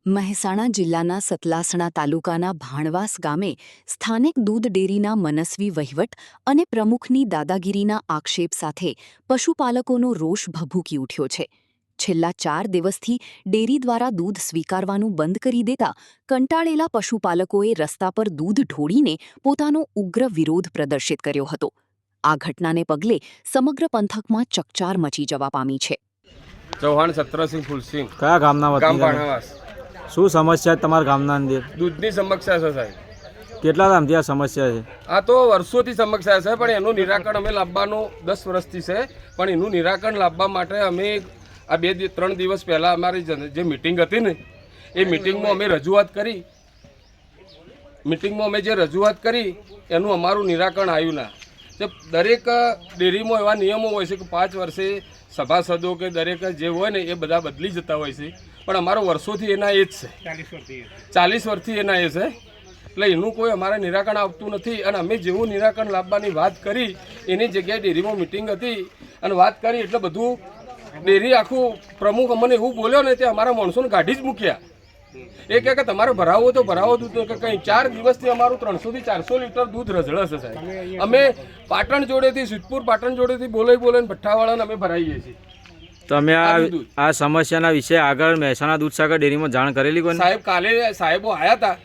મહેસાણા જિલ્લાના સતલાસણા તાલુકાના ભાણવાસ ગામે સ્થાનિક દૂધ ડેરીના મનસ્વી વહીવટ અને પ્રમુખની દાદાગીરીના આક્ષેપ સાથે પશુપાલકોનો રોષ ભભૂકી ઉઠ્યો છે. છેલ્લા 4 દિવસથી ડેરી દ્વારા દૂધ સ્વીકારવાનું બંધ કરી દેતા કંટાળેલા પશુપાલકોએ રસ્તા પર દૂધ ઢોળીને પોતાનો ઉગ્ર વિરોધ પ્રદર્શિત કર્યો હતો. આ ઘટનાને પગલે સમગ્ર પંથકમાં ચકચાર મચી જવા પામી છે. ચૌહાણ સત્રસિંહ ફૂલસિંહ, કયા ગામના ગામ વતની તમે? ભાણવાસ. શું સમસ્યા તમારા ગામના અંદર? દૂધની સમસ્યા છે સાહેબ. કેટલા ટાઈમથી આ સમસ્યા છે? આ તો વર્ષોથી સમસ્યા છે, પણ એનું નિરાકરણ અમે લાવવાનું 10 વર્ષથી છે. પણ એનું નિરાકરણ લાવવા માટે અમે આ 2-3 દિવસ પહેલાં અમારી જે મિટિંગ હતી ને એ મિટિંગમાં અમે રજૂઆત કરી એનું અમારું નિરાકરણ આવ્યું ના. જે દરેક ડેરીમાં એવા નિયમો હોય છે કે 5 વર્ષે સભાસદો કે દરેક જે હોય ને એ બધા બદલી જતા હોય છે, પણ અમારો વર્ષોથી એના એ જ છે. 40 વર્ષથી એના એ છે. એટલે એનું કોઈ અમારે નિરાકરણ આવતું નથી. અને અમે જેવું નિરાકરણ લાવવાની વાત કરી એની જગ્યાએ ડેરીમાં મિટિંગ હતી અને વાત કરી એટલે બધું ડેરી આખું પ્રમુખ અમને એવું બોલ્યો ને તે અમારા માણસોને કાઢી જ મૂક્યા. એ કહે કે તમારે ભરાવો તો ભરાવો દૂધ, કે કંઈ 4 દિવસથી અમારું 300 થી 400 લીટર દૂધ રઝળશે સાહેબ. અમે પાટણ જોડેથી સિદ્ધપુર પાટણ જોડેથી બોલાવીને ભઠ્ઠાવાળાને અમે ભરાઈએ છીએ. તમે આ સમસ્યાના વિશે આગળ મહેસાણા દૂધસાગર ડેરીમાં જાણ કરેલી કોને? સાહેબ કાલે સાહેબો આવ્યા હતા,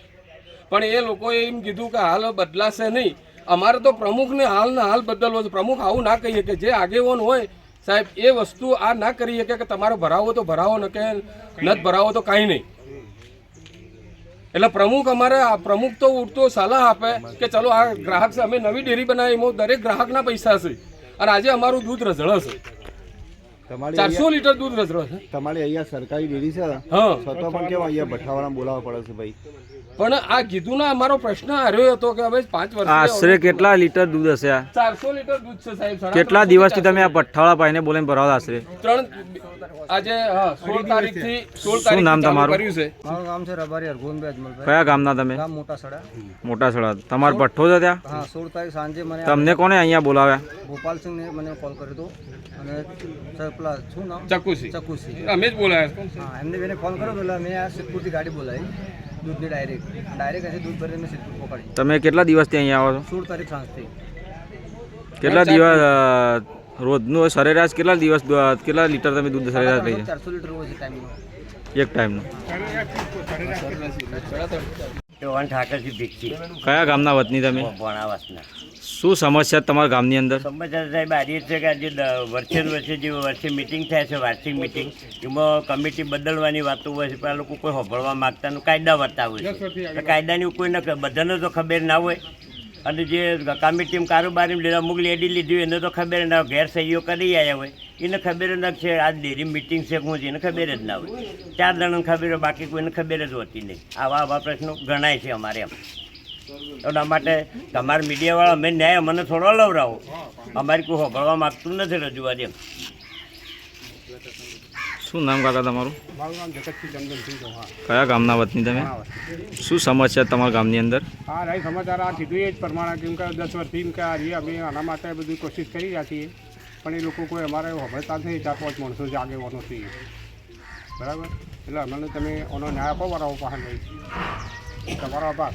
પણ એ લોકોએ એમ કીધું કે હાલ બદલાશે નહીં. અમારે તો પ્રમુખને હાલના હાલ બદલવો છે. પ્રમુખ આવું ના કહીએ કે જે આગેવાન હોય સાહેબ એ વસ્તુ આ ના કરી શકે કે તમારે ભરાવો તો ભરાવો ને કે નથી ભરાવો તો કાંઈ નહીં. એટલે પ્રમુખ અમારે પ્રમુખ તો ઉઠતો સલાહ આપે કે ચલો આ ગ્રાહક છે, અમે નવી ડેરી બનાવી, એમાં દરેક ગ્રાહકના પૈસા છે અને આજે અમારું દૂધ રઝળશે. 400 લીટર દૂધ રઝળશે. તમારી અહીંયા સરકારી ડેરી છે, હા, છતાં પણ કેમ અહીંયા ભઠ્ઠાવાળા બોલાવવા પડે છે ભાઈ? પણ આ કીધું ના, અમારો પ્રશ્ન હાર્યો હતો કે હવે 5 વર્ષ આશરે કેટલા લીટર દૂધ હશે આ? 400 લીટર દૂધ છે સાહેબ. કેટલા દિવસથી તમે આ પઠ્ઠાવાળા ભાઈને બોલાવીને ભરાવતા આશરે? આજે 16 તારીખથી શું નામ તમારું? કર્યું છે. મારું નામ છે રબારી હરગોનભાઈ અજમલભાઈ. કયા ગામના તમે? ગામ મોટાસડા. મોટાસડા. તમારો પઠ્ઠો છે ત્યાં? હા, 16 તારીખ સાંજે મને તમને કોને અહીંયા બોલાવ્યા? ગોપાલસિંહને મને કોલ કર્યો હતો અને પેલા શું નામ ચકુસી ચકુસી, અમે જ બોલાયા. હા, એમને મને ફોન કર્યો એટલે મેં આ સિદ્ધપુરથી ગાડી બોલાવી દૂધની ડાયરેક્ટ અહીંથી દૂધ ભરીને મેં સિદ્ધપુર પકડી. તમે કેટલા દિવસથી અહીંયા આવો છો? 16 તારીખ સાંજથી. કેટલા દિવસ રોજનું સરેરાશ કેટલા દિવસ કેટલા લીટર તમે દૂધ સરેરાશ લઈ જાય? 400 લીટર હોય છે ટાઈમનો. એક ટાઈમનું. ચૌહાણ ઠાકરસિંહ ભીખથી, કયા ગામના વતની તમે? ભણાવાસના. શું સમસ્યા તમારા ગામની અંદર? સમાચાર સાહેબ આજે છે કે આજે વર્ષે મિટિંગ થાય છે, વાર્ષિક મિટિંગ, એમાં કમિટી બદલવાની વાતો હોય છે, પણ આ લોકો કોઈ સાંભળવા માગતા નથી. કાયદા વર્તા હોય છે, તો કાયદાની કોઈ બધાને તો ખબર ના હોય. અને જે કમિટી કારોબારી લીધા અમુક લેડી લીધી એને તો ખબર ના હોય, ઘેર સહીઓ કરી આવ્યા હોય એને ખબર જ છે આ ડેરી મિટિંગ છે શું છે એને ખબર જ ના હોય. 4 જણાને ખબર હોય, બાકી કોઈને ખબર જ હોતી નહીં. આવા પ્રશ્નો ગણાય છે અમારે એમ. એટલા માટે તમારા મીડિયાવાળા અમે ન્યાય મને થોડો લવરાવો. અમારી કોઈ સાંભળવા માગતું નથી રજૂઆત એમ. શું નામ કાકા તમારું? મારું નામ જગતસિંહ ચંદનસિંહ ચૌહાણ. કયા ગામના વતની તમે? શું સમસ્યા તમારા ગામની અંદર? હા, નહીં સમાચાર આ કીધું એ જ પ્રમાણે કેમ કે 10 વર્ષથી કે આજે અમે આના માટે બધી કોશિશ કરી રહ્યા છીએ, પણ એ લોકો કોઈ અમારે સાંભળતા નથી. 4-5 માણસો જ આગેવાનો છીએ, બરાબર. એટલે અમને તમે એનો ન્યાય આપો બરાબર પાસે નહીં. તમારો આભાર.